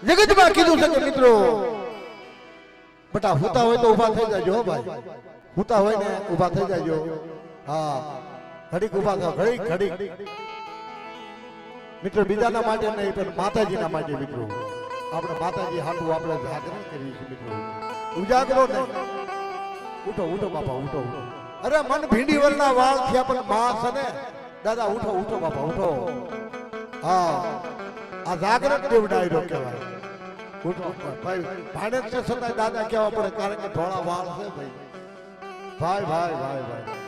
જગતમાં કીધું છે કે મિત્રો બટા હુતા હોય તો ઊભા થઈ જાજો ભાઈ, હુતા હોય ને ઊભા થઈ જાજો. હા ઘડીક ઊભા થાવ, ઘડીક મિત્રો, બીજાના માટે નહીં પણ માતાજીના માટે મિત્રો. આપણે માતાજી હાટું આપણે જાગરણ કરીએ છીએ મિત્રો. ઉજાગરો ને ઉઠો ઉઠો બાપા ઉઠો. અરે મન ભીંડી વરના વાળ થયા પણ માં છે ને દાદા, ઉઠો ઉઠો બાપા ઉઠો. હા આ જાગરણ દેવડાયરો કહેવાય. ઉઠો ભાઈ, ભાડે છે છતાં દાદા કહેવા પડે કારણ કે ધોળા વાળ છે ભાઈ. ભાઈ ભાઈ ભાઈ ભાઈ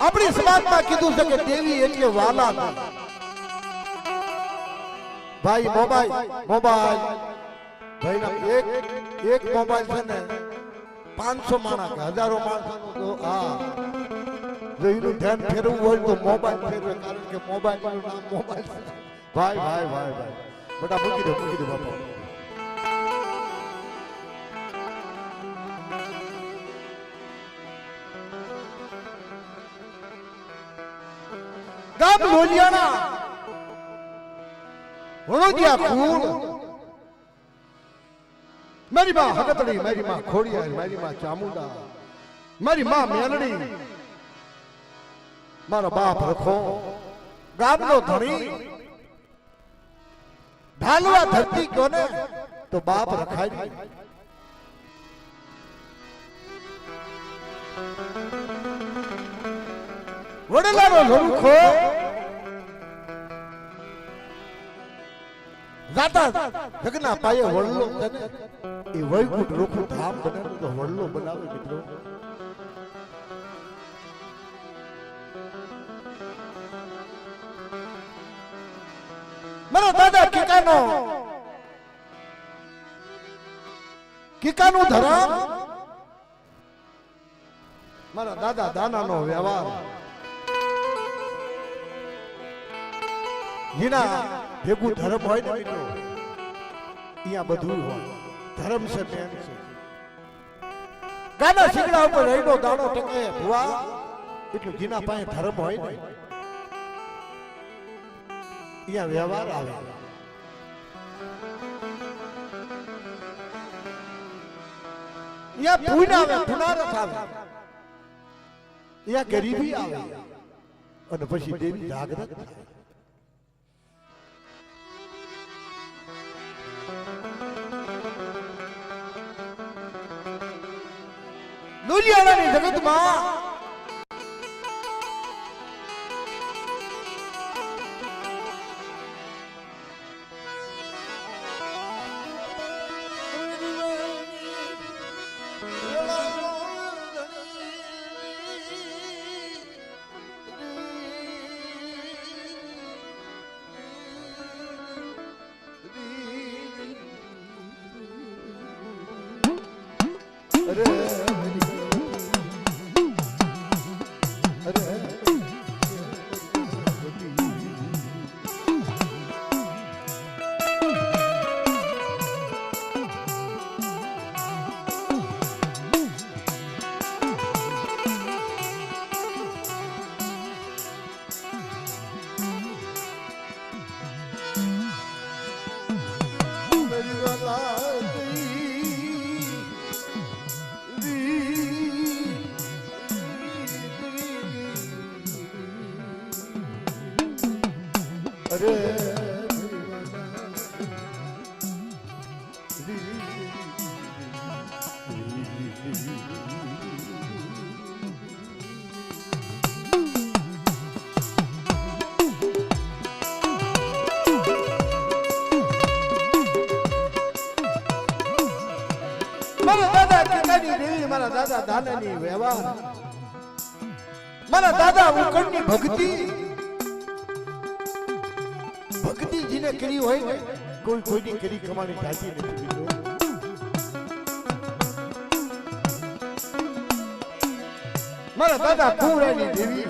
આપણી સમાજમાં કીધું છે કે દેવી એટલે વાલા નથી. ભાઈ મોબાઈલ ભાઈ એક મોબાઈલ છે ને 500 માણસ કે હજારો માણસોનું તો હા જો એનું ધ્યાન ફેરવું હોય તો મોબાઈલ ફેરવે, કારણ કે મોબાઈલ નું નામ મોબાઈલ છે. ભાઈ ભાઈ ભાઈ ભાઈ બેટા મૂકી દો બાપા. ગામ લોલિયાણા વણોદિયા કુળ, મારી માં હગતડી, મારી માં ખોડિયાર, મારી માં ચામુંડા, મારી માં મેલડી, મારો બાપ રખો, ગામનો ધણી. ઢાલવા ધરતી કોને તો બાપ રખાય. વડલાનો લડખો જાતા જગના પાયે વડલો છે ને એ વૈકુંઠ રોખું ધામ બને તો વડલો બનાવે મિત્રો. મારા દાદા કીકાનું ધરામ, મારા દાદા દાનાનો વ્યવહાર. જેના ભેગું ધર્મ હોય ને મિત્રો અહીંયા બધું હોય. ધર્મ છે મેન છે. ગાના શીકડા ઉપર રહીનો દાણો ટકે ભુવા એટલું જેના પાસે ધર્મ હોય ને અહીંયા વ્યવહાર આવે. અહીંયા પૂન આવે, પુનારસ આવે, અહીંયા ગરીબી આવે અને પછી દેવી જાગૃત થાય. લોલિયાણાની જગતમાં મારા દાદા દાનાની વ્યવહાર, મારા દાદા ઉકળની ભક્તિ જેને કરી હોય ને કોઈની કરી કમાણી થાતી નથી. મારા દાદા કુંવરાની દેવી,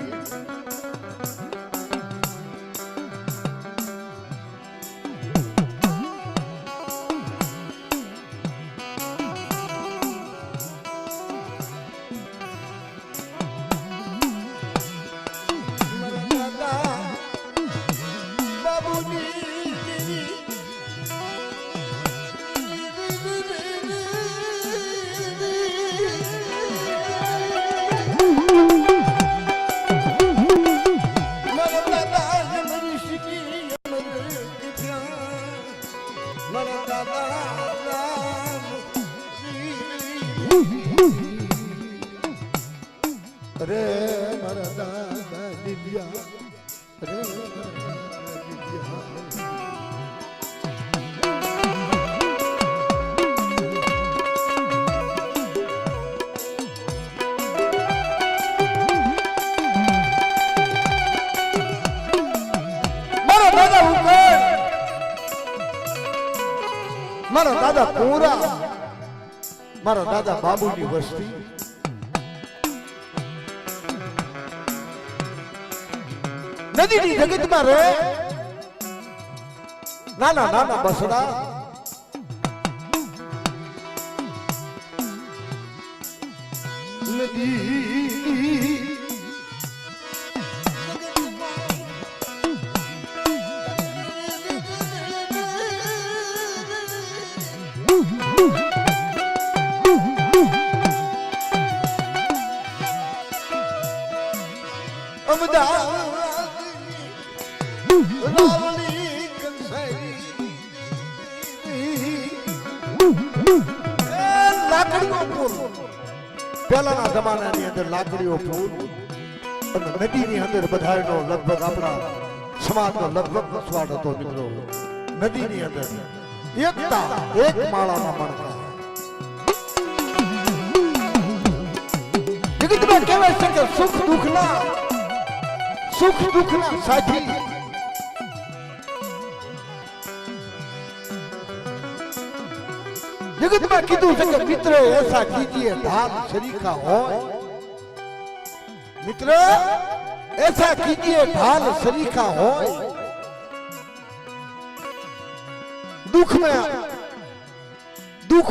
વિદ્યા રે વિદ્યા મારા દાદા પૂરા મારા દાદા બાબુની વસ્તી નદીની જગતમાં રે નાના નાના બસડા નદી પહેલાના જમાનાની અંદર લાકડીઓ ફૂલ અને નદીની અંદર બધાનો લગભગ આપણા સમાજનો લગભગ વસવાટ હતો મિત્રો. નદીની અંદર એકતા એક માળામાં મળતા જગતમાં કહેવાય છે કે સુખ દુઃખના સાથી જગતમાં કીધું છે કે મિત્ર એસા કીજીએ ઢાલ શરીકા હોય મિત્ર એસા કીજીએ ઢાલ શરીકા હોય દુઃખ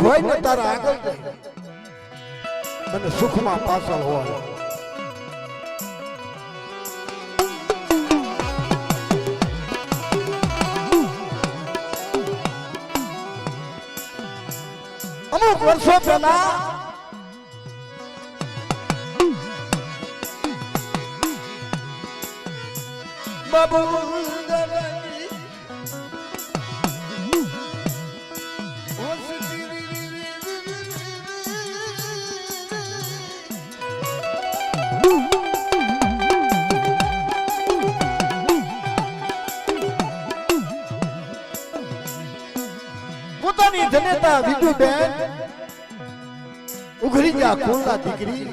હોય ને તારા આગળ જાય અને સુખમાં પાછળ હોય. અમુક વર્ષો પહેલા બાબુ પોતાની જનેતા વિદુબેન ઉઘરીજા કુળના દીકરી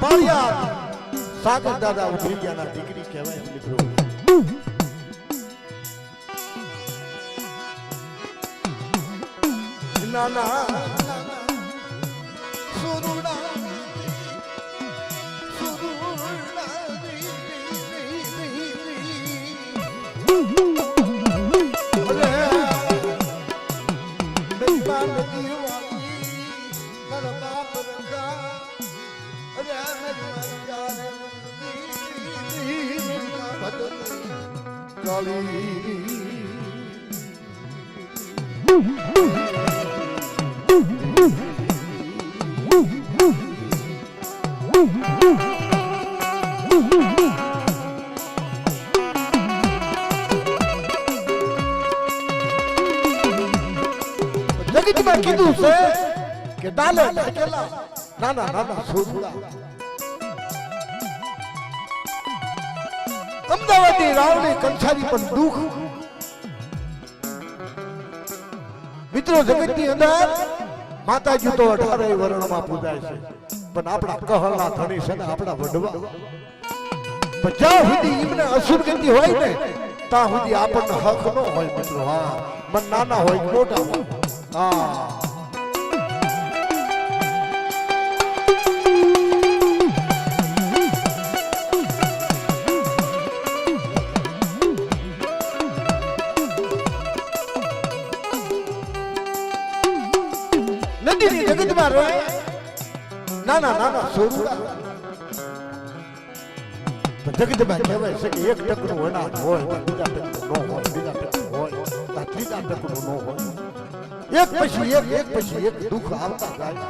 પાળિયા સાગર દાદા ઉઘરીજાના દીકરી કહેવાય મિત્રો. નાના જગતમાં કીધું છે કે ડાલે ઢકેલા નાના નાના છોકરા અમદાવાદની રાવણી કંસારી પણ દુઃખ મિત્રો. જગતની અંદર માતાજી તો 18 વર્ણમાં પૂજાય છે પણ આપણા કહળના ધણી છે ને આપણા વડવા પણ જ્યાં સુધી એમને અસુરગતિ હોય ને ત્યાં સુધી આપણને હક ન હોય મિત્રો. હા મન નાના હોય મોટા હોય. હા નદીની જગતમાં રહે નાના નાના છોકરા જગતમાં કહેવાય છે કે એક ટકનું અનાજ હોય બીજા ટકનું ન હોય બીજા ટકનું હોય ત્રીજા ટકનું ન હોય. એક પછી એક દુઃખ આવતા જાય.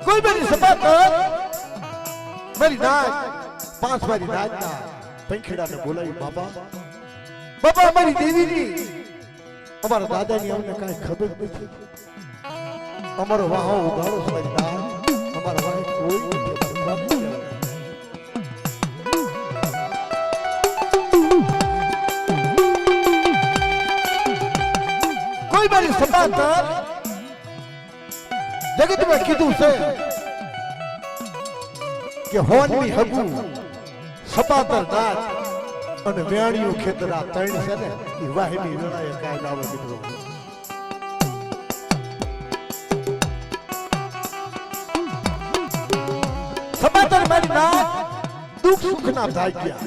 કોઈ મારી સભા કર મારી નાચ 5 મારી નાચના પંખીડાને બોલાવી બાબા મારી દેવીની અમારા દાદાની અમને કાંઈ ખબર નથી. અમારો વાહો ઉગાડો મારી નાચ તમારા વાળે કોઈ નથી, તમારું બાપુ કહેવાય. કોઈ મારી સતાતર જગતમાં કીધું છે કે હોનવી હગું સપાતર નાચ અને વેણિયું ખેતર આ ત્રણ છે ને એ વાહિની જણાય કાંઈ ના આવે મિત્રો. સપાતર મારી નાચ દુઃખ સુખ ના ભાગ્યા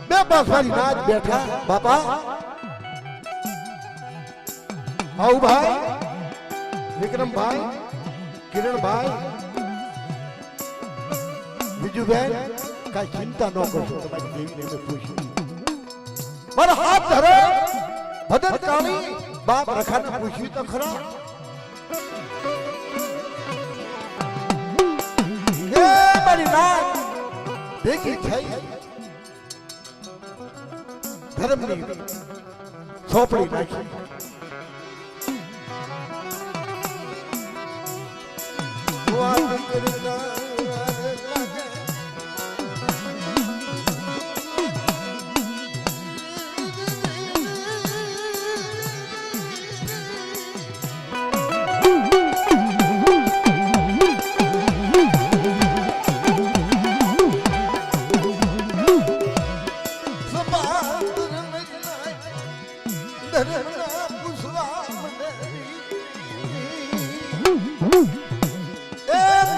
બે બસ મારી નાચ બેઠા બાપા આવું ભાઈ વિક્રમભાઈ કિરણભાઈ બીજુભાઈ કઈ ચિંતા ન કરશો, તમારી દેવીને અમે પૂછ્યું. મારા હાથ ધરો ભદર કાળી બાપ રખાને પૂછ્યું તો ખરા. એ મારી નાચ ભેગી થઈ ધર્મની ચોપડી નાખી.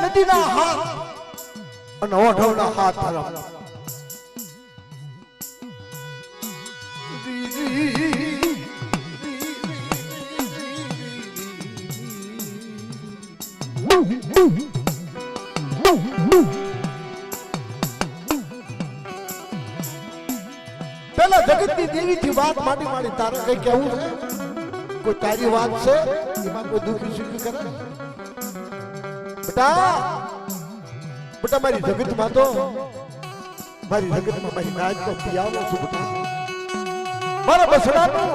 નદીના હાથ અને ઓઢવના હાથ ધરમ. પેલા જગતની દેવી થી વાત માંડી માંડી તારે કઈ કેવું છે? કોઈ તારી વાત છે એમાં કોઈ દુઃખી સુખી કરે? બેટા મારી જગતમાં તો મારી જગતમાં મારી નાચ તો પિયાવો છું બેટા. મારા બસડાનું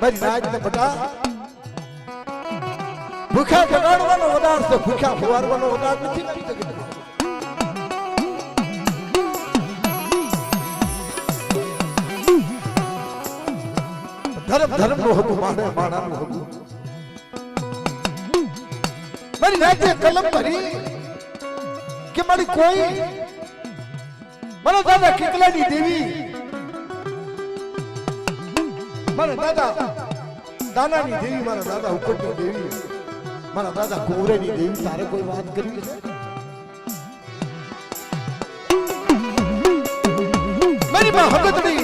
મારી નાચ ને બેટા ભૂખ્યા જગાડવાનો વધાર છે, ભૂખ્યા ફુવારવાનો વધાર નથી મારી જગતમાં. ધર્મ ધર્મ નું હતું, માણે માણાનું હતું. મારી નાચે કલમ ભરી કે મારી કોઈ મારા દાદા કિકલાની દેવી, મારા દાદા દાનાની દેવી, મારા દાદા ઉકટની દેવી, મારા દાદા કુંવરેની દેવી તારે કોઈ વાત કરવી છે? મારી માં હગતડી,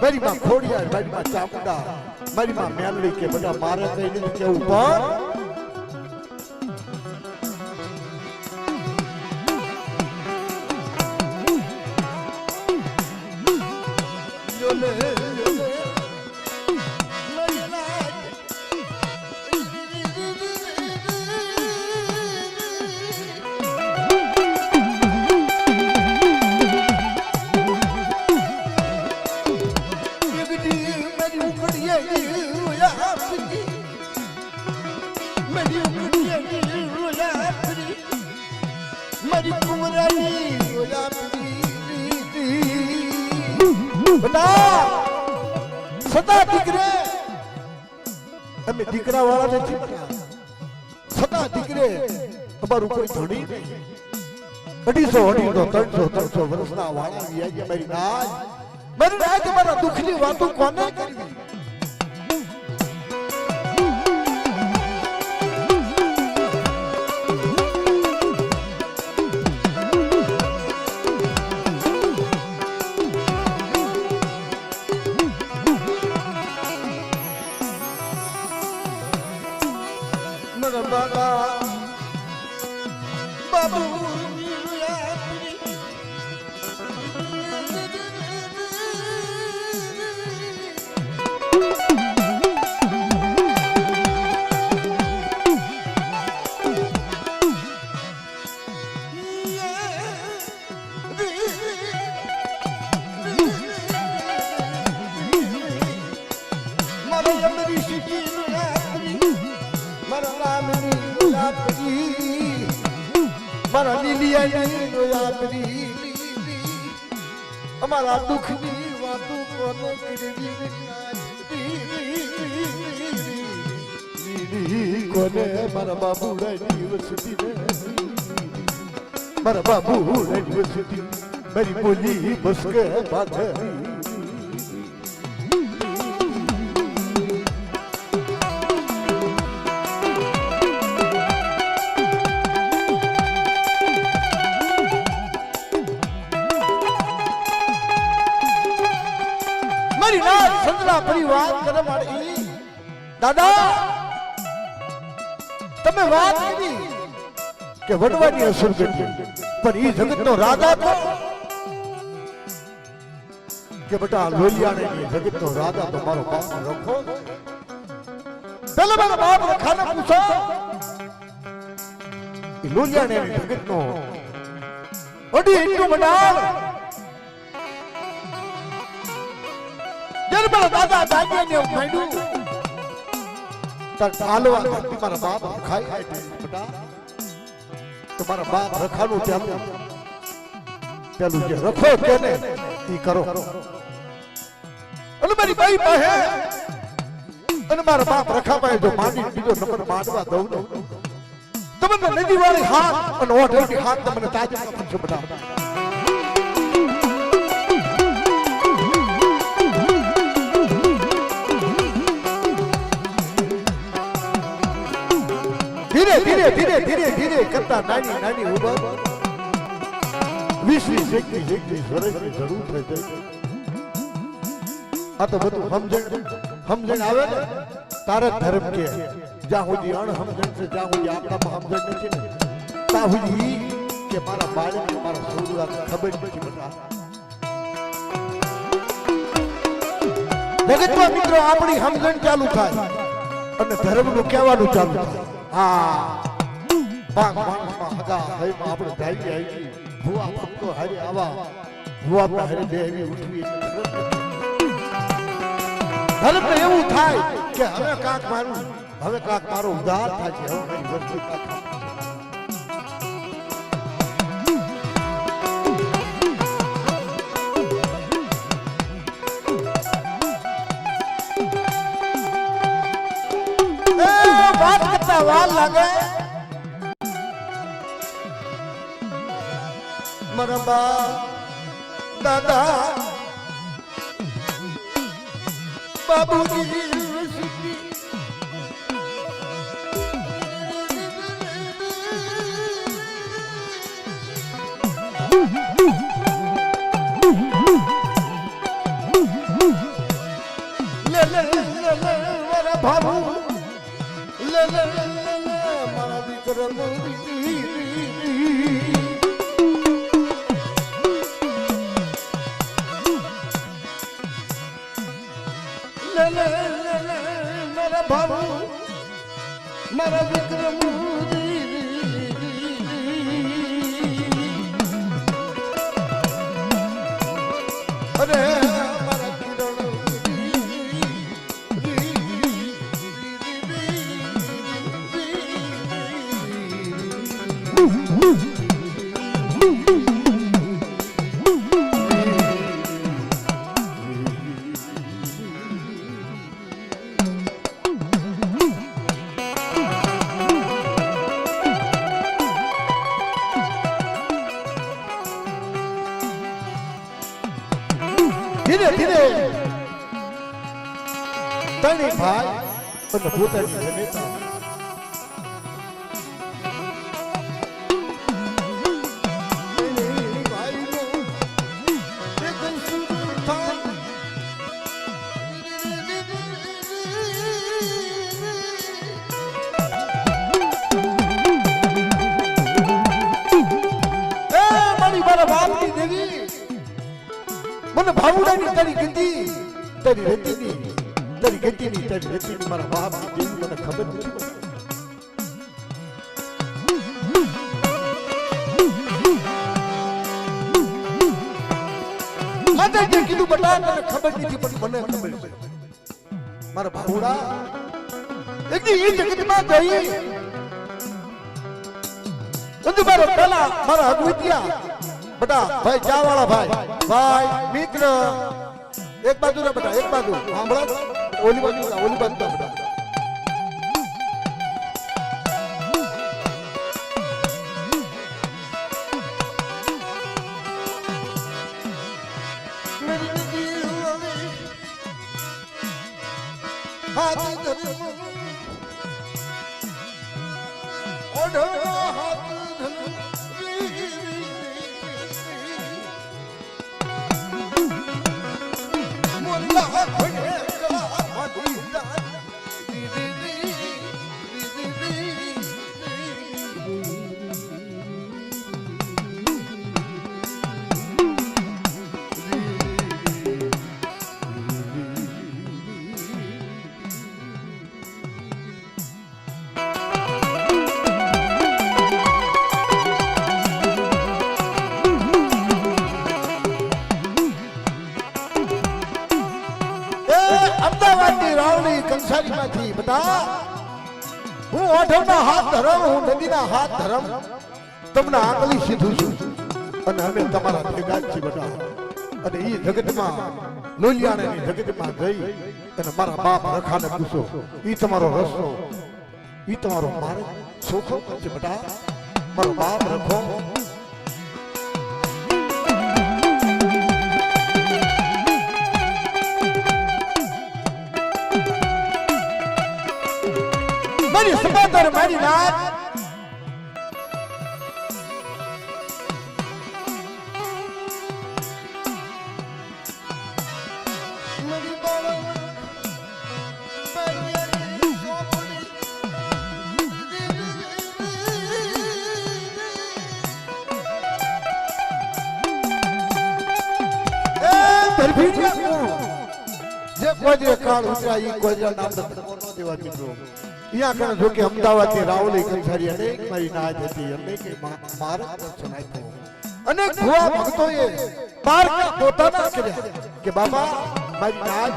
મારી માં ખોડિયાર, મારી માં ચામુંડા, મારી માં મેલડી કે બધા મારે કઈ નથી કેવું પણ સદા દીકરે અમે દીકરા વાળા નથી, સદા દીકરે અમારું કોઈ ધણી નહીં. 250-300 વર્ષના વાળા વ્યાજે મારી નાચ મારા દુઃખની વાતો કોને કરવી? બાબુ પિયાની રોયાબરી અમારા દુઃખની વાતો કોને કરવી કોને મારા બાબુડાની વસતી મારા બાબુડાની વસતી મારી બોલી બસકે બાધરી પરિવાર કરે મારી દાદા તમે વાત કરી કે વડવાની અસર કરી પણ ઈ જગતનો રાજા તો કે બેટા લોલિયાને જગતનો રાજા તો મારો બાપ રખો પેલા મારા બાપ રખાને પૂછો ઈ લોલિયાને જગતનો અડી એટલું બનાવ મારા દાદા દાદીને માંડ્યું તાર ચાલવા મારા બાપ ખાઈ બેટા તમારા બાપ રખાનું ચાલુ પેલું જે રખો કે ને ઈ કરો અને મારી બાઈ પાસે અને મારા બાપ રખા પાસે જો માંડી બીજો નંબર માંડવા દઉં ને તમને નદી વાળી હાથ અને ઓઢેલી હાથ તમને તાજા કરશે બેટા ધીરે ધીરે ધીરે ધીરે ધીરે કરતા નાની નાની ઉંમર 20 21 વર્ષની જરૂર થઈ જાય આ તો બધું સમજણ આવે ને તારે ધર્મ કે જ્યાં સુધી અણ સમજણ છે જ્યાં સુધી આપણામાં સમજણ નથી ને ત્યાં સુધી કે મારા બાળકને મારા છોકરાને ખબર નથી બેટા જગતમાં મિત્રો આપણી સમજણ ચાલુ થાય અને ધર્મનું કહેવાનું ચાલુ થાય બાગ માણસમાં હગા હઈમાં આપણે ધાઈ આવી ભુવા ભક્તો હારે આવા ભુવા હારે દેવી ઉઠવી ધર્મ એવું થાય કે હવે કાક મારો ઉદ્ધાર થાય છે હવે મારી વસ્તુ કાક વાત કરતા વાર લાગે મારા બા દાદા બાબુજી મારા ભાભુ મારા વિક્રમ મારા ભાભુ મારા વિક્રમ અરે ધીરે ધીરે તણી ભાઈ અને પોતાની જનેતા મને ભાવુડાની તારી ગંદી તારી રેતીની મારા બાપ જેવી મને ખબર નથી માતાજીએ કીધું બટા તને ખબર નથી પણ મને ખબર છે મારા ભાવુડા એક દી એ જગતમાં ગઈ સંજુ મારો પેલા મારા અગવિત્યા બટા ભાઈ ચા વાળા ભાઈ મિત્ર એક બાજુ રે બટા એક બાજુ સાંભળો ઓલી બાજુ બટા કંસારીમાંથી બતા હું ઓઢવના હાથ ધરમ હું નદીના હાથ ધરમ તમને આંગળી સીધું છું અને અમે તમારા ભેગા જ છીએ બતા અને એ જગતમાં લોલિયાણાની જગતમાં જઈ અને મારા બાપ રખાને પૂછો એ તમારો રસ્તો એ તમારો માર્ગ સોખો કરશે બટા મારો બાપ રખો મારી સબાદર મારી નાત મારી બાળો મારી સોપડી એ ધરભીડિયા જે કોઈ કાળ ઉતરાઈ કોઈ નામ ધર્મો ન દેવા મિત્રો यहाँ कण जो कि अहमदाबाद के रावली कंसारी अनेक मारी नाज હતી અનેક માર્ગ દર્શન આપ્યો અનેક ભુવા ભક્તોએ પાર પોતાના કર્યા કે બાબા મારી નાજ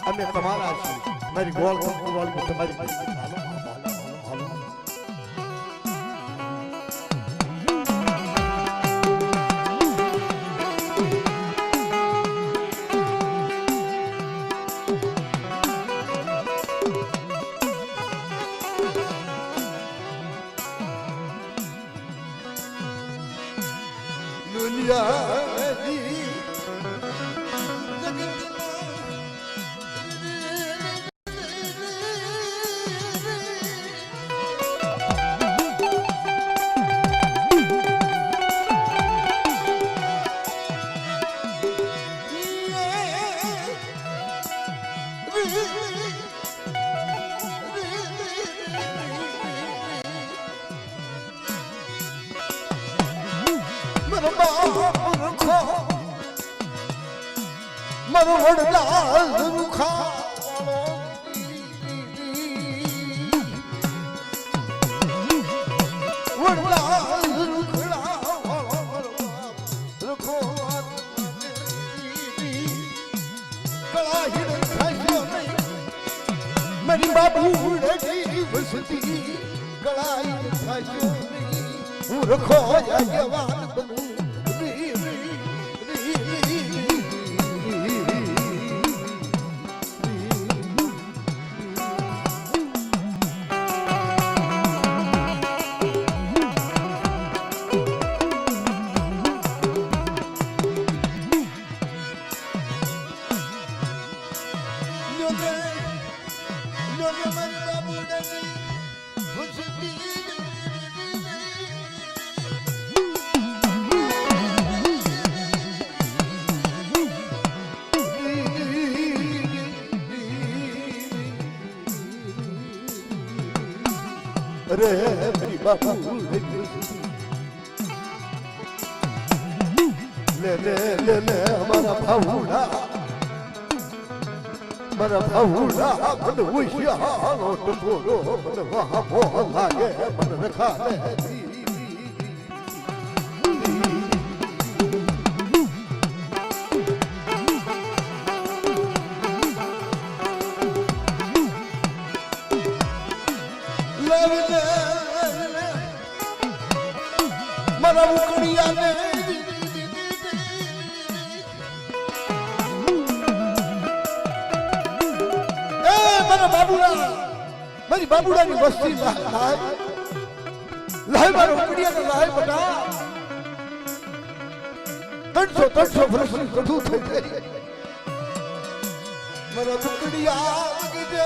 અમે તમારા છીએ મારી ગોળ ગોળ તમારી મારો વડલા રૂખા વડલા રૂખડા રખો કળા હિડ થાયો નહીં મારી બાબુ ઉડેલી વસતી કળા હિડ થાયો નહીં હું રખો જવાન બનું रे मेरी बाबू ले ले ले ले हमारा भाऊड़ा मन होशियार तो बोलो मन वहाँ बहुत लागे मन रखा ले મારી બાબુડાની વસ્તી લાય લાય મારો ઉકડિયાને લાય બટા 300 વર્ષની કઢું થઈ ગઈ મારા ઉકડિયા વગડે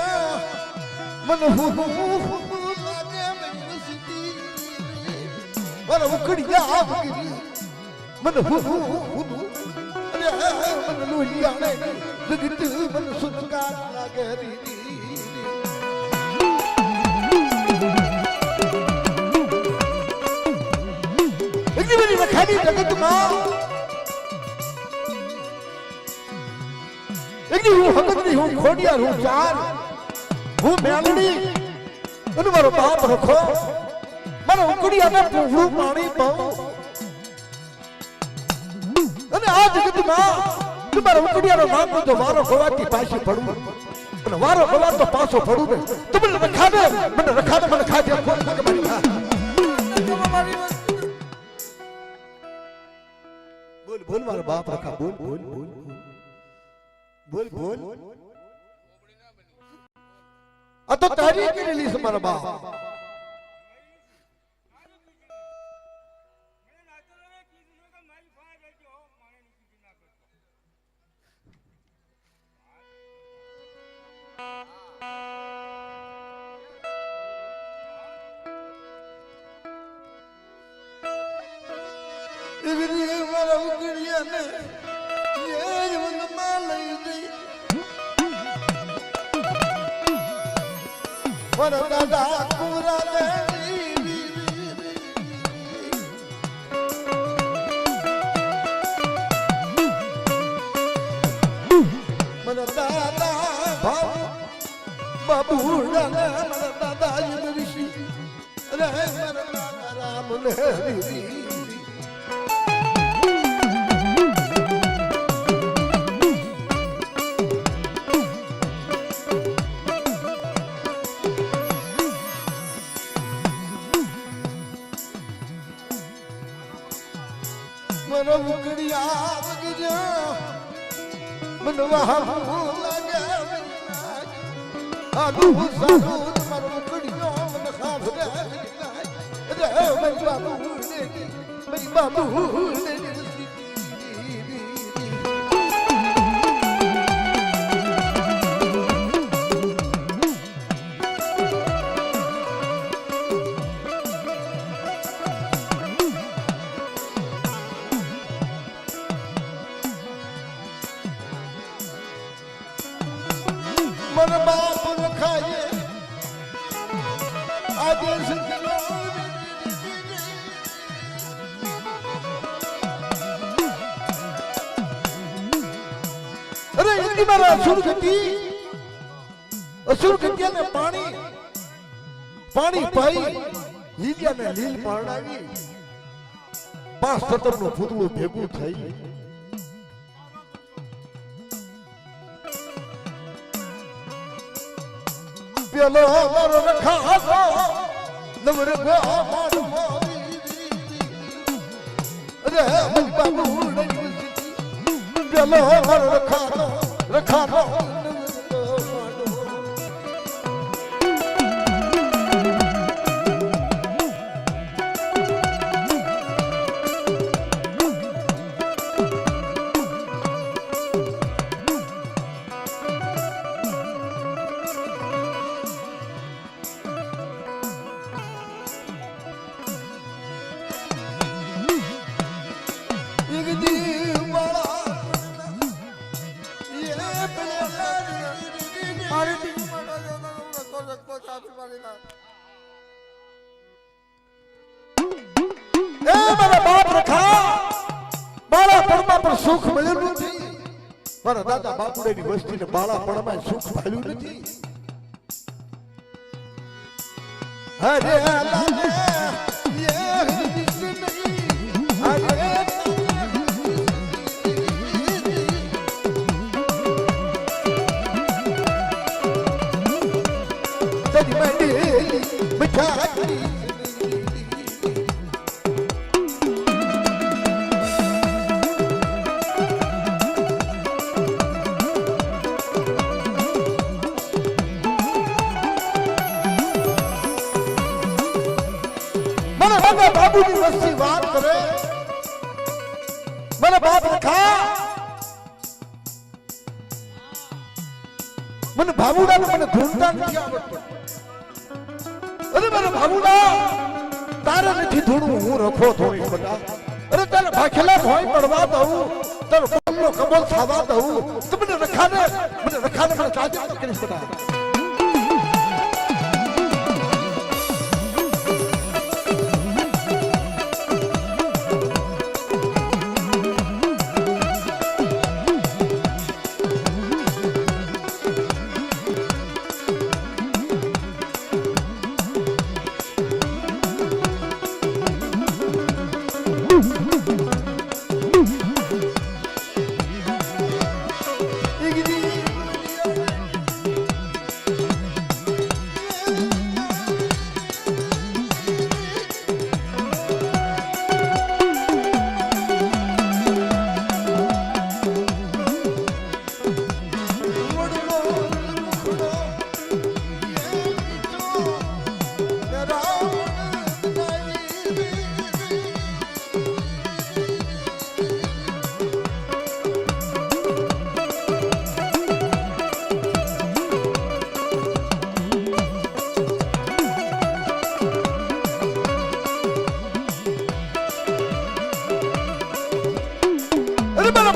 મને હું લાગે મેરી સિટી મારા ઉકડિયા વગડે મને હું અરે મને લોહિયાને જગત મને સુનકાર લાગે રી मेरी रखानी जगत मां एक हूँ हगतनी हूँ खोडिया हूँ चार हूँ मेलड़ी उन मारो बाप रखो मारो उकड़िया ने पूरू पानी पाओ अने आ जगत मां तुम्हारा उकड़िया रो नाम तो वारो खोवा की पासी पड़ू अने वारो खोवा तो पासो पड़ू ने तुम रखा दे મને खा दे खोल के मारी खा बोल मारा बाप रखा बोल बोल बोल बोल बोल आ तो तारी के लिए मारा बाप दादा पूरा मन दादा बाबू दादा ऋषि रे मन दादा राम ने उकड़िया मनवा लगे आदू साधु मर उकड़िया मन खाफ रे मेरी बाबू मन बाप रखाए आदेश अरे इतनी मारा असुर गति ने पानी पाई लीलिया ने लील पारणावी 5 तत्व નું ફૂદડું ભેગું થઈ પેલો મારો રખા નવર ગો મારો અરે બાબુ પેલો મારો રખા સુખ મળ્યું નથી મારા દાદા બાપુડાની વસ્તીને બાળાપણમાં સુખ ભાળ્યું નથી હરે લાલે બાબુની વસ્તી વાત કરે મને બાપ રખા મને ભાવુડા મને ધૂંઢતા નથી આવડતું અરે મારા ભાવુડા તારે નથી ધૂણવું હું રખો થોડી બટા અરે તારે ભાખેલા ભોય પડવા દઉં તારો કોમનો કબલ થવા દઉં તો મને રખાને મને તાજી કરીશ બટા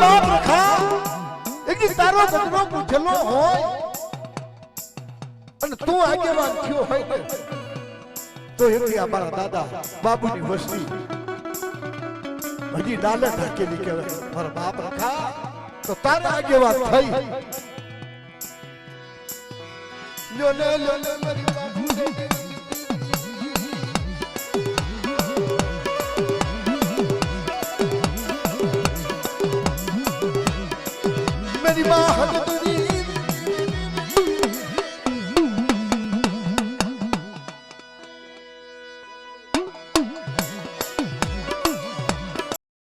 બાપ રખા એક તારો ગજરો પૂછેલો હોય અને તું આગેવાન થયો હોય ને તો એક અમારા દાદા બાબુની વસ્તી હજી ડાલે ઢાકેલી કહેવાય મારા બાપ રખા તો તારા આગેવાન થઈ લ્યો લે મારી બાબુ मेरी माँ हजरी